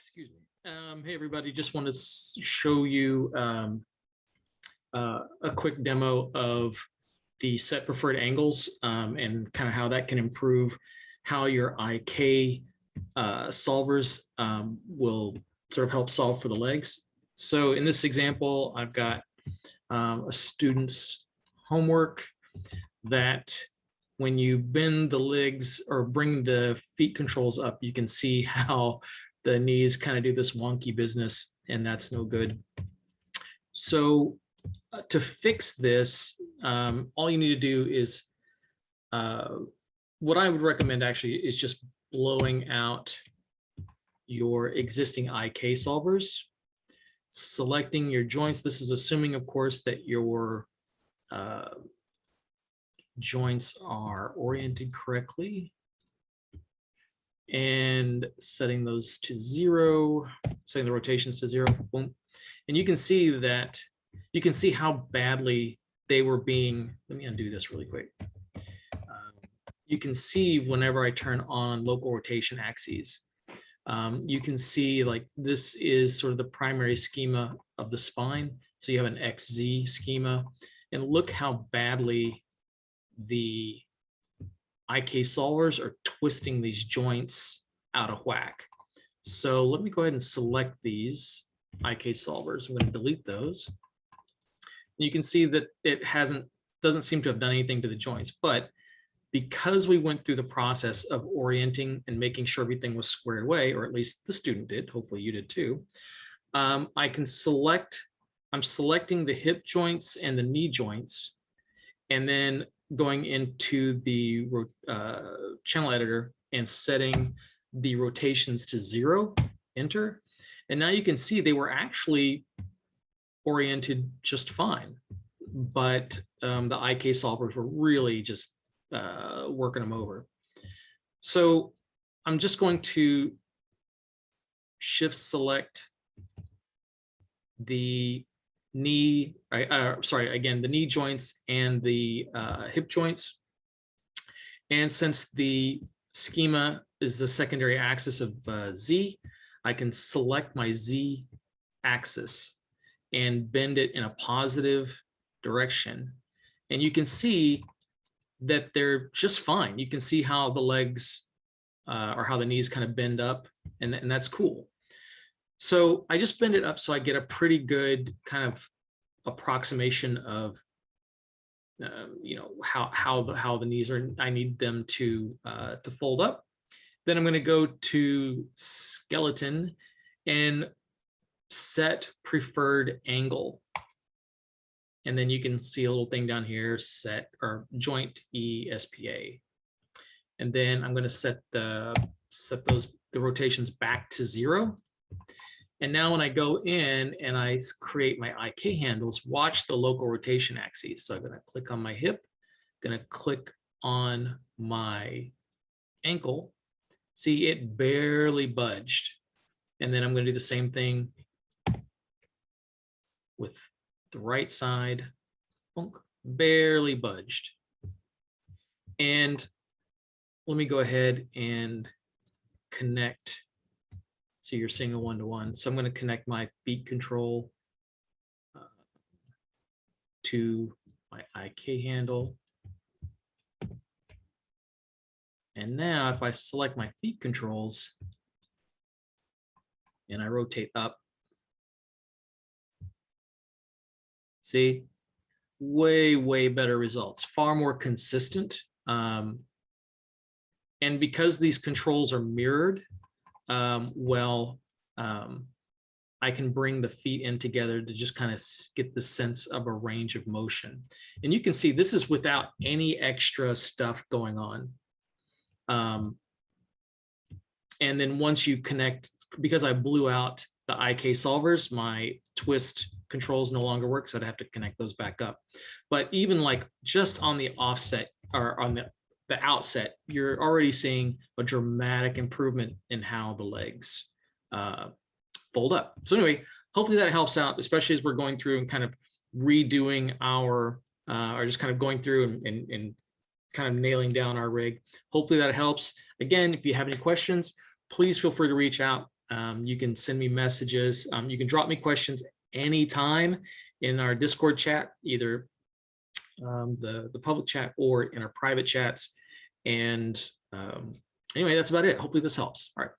Excuse me. Hey, everybody, just want to show you a quick demo of the set preferred angles and kind of how that can improve how your IK solvers will sort of help solve for the legs. So in this example, I've got a student's homework that when you bend the legs or bring the feet controls up, you can see how the knees kind of do this wonky business, and that's no good. So to fix this, all you need to do is, what I would recommend actually is just blowing out your existing IK solvers, selecting your joints. This is assuming, of course, that your joints are oriented correctly, and setting those to 0, setting the rotations to 0. Boom. And you can see that, you can see how badly they were being, let me undo this really quick. You can see whenever I turn on local rotation axes, you can see like this is sort of the primary schema of the spine. So you have an XZ schema, and look how badly the IK solvers are twisting these joints out of whack. So let me go ahead and select these IK solvers. I'm going to delete those. And you can see that it doesn't seem to have done anything to the joints, but because we went through the process of orienting and making sure everything was squared away, or at least the student did, hopefully you did too, I can select, I'm selecting the hip joints and the knee joints, and then going into the channel editor and setting the rotations to 0, enter. And now you can see they were actually oriented just fine, but the IK solvers were really just working them over. So I'm just going to shift select the knee, the knee joints and the hip joints. And since the schema is the secondary axis of Z, I can select my Z axis and bend it in a positive direction. And you can see that they're just fine. You can see how the legs or how the knees kind of bend up, and that's cool. So I just bend it up so I get a pretty good kind of approximation of you know, how the knees are. I need them to fold up. Then I'm going to go to skeleton and set preferred angle. And then you can see a little thing down here, set or joint ESPA. And then I'm going to set the rotations back to 0. And now when I go in and I create my IK handles, watch the local rotation axes. So I'm going to click on my hip, going to click on my ankle. See, it barely budged. And then I'm going to do the same thing with the right side, barely budged. And let me go ahead and connect. So you're seeing a one-to-one. So I'm going to connect my feet control to my IK handle. And now if I select my feet controls and I rotate up, see, way better results, far more consistent. And because these controls are mirrored, I can bring the feet in together to just kind of get the sense of a range of motion. And you can see this is without any extra stuff going on. And then once you connect, because I blew out the IK solvers, my twist controls no longer work, so I'd have to connect those back up. But even like just on the offset or on the outset, you're already seeing a dramatic improvement in how the legs fold up. So anyway, hopefully that helps out, especially as we're going through and kind of redoing our, or just kind of going through and kind of nailing down our rig. Hopefully that helps. Again, if you have any questions, please feel free to reach out. You can send me messages. You can drop me questions anytime in our Discord chat, either the public chat or in our private chats. And anyway, that's about it. Hopefully this helps. All right.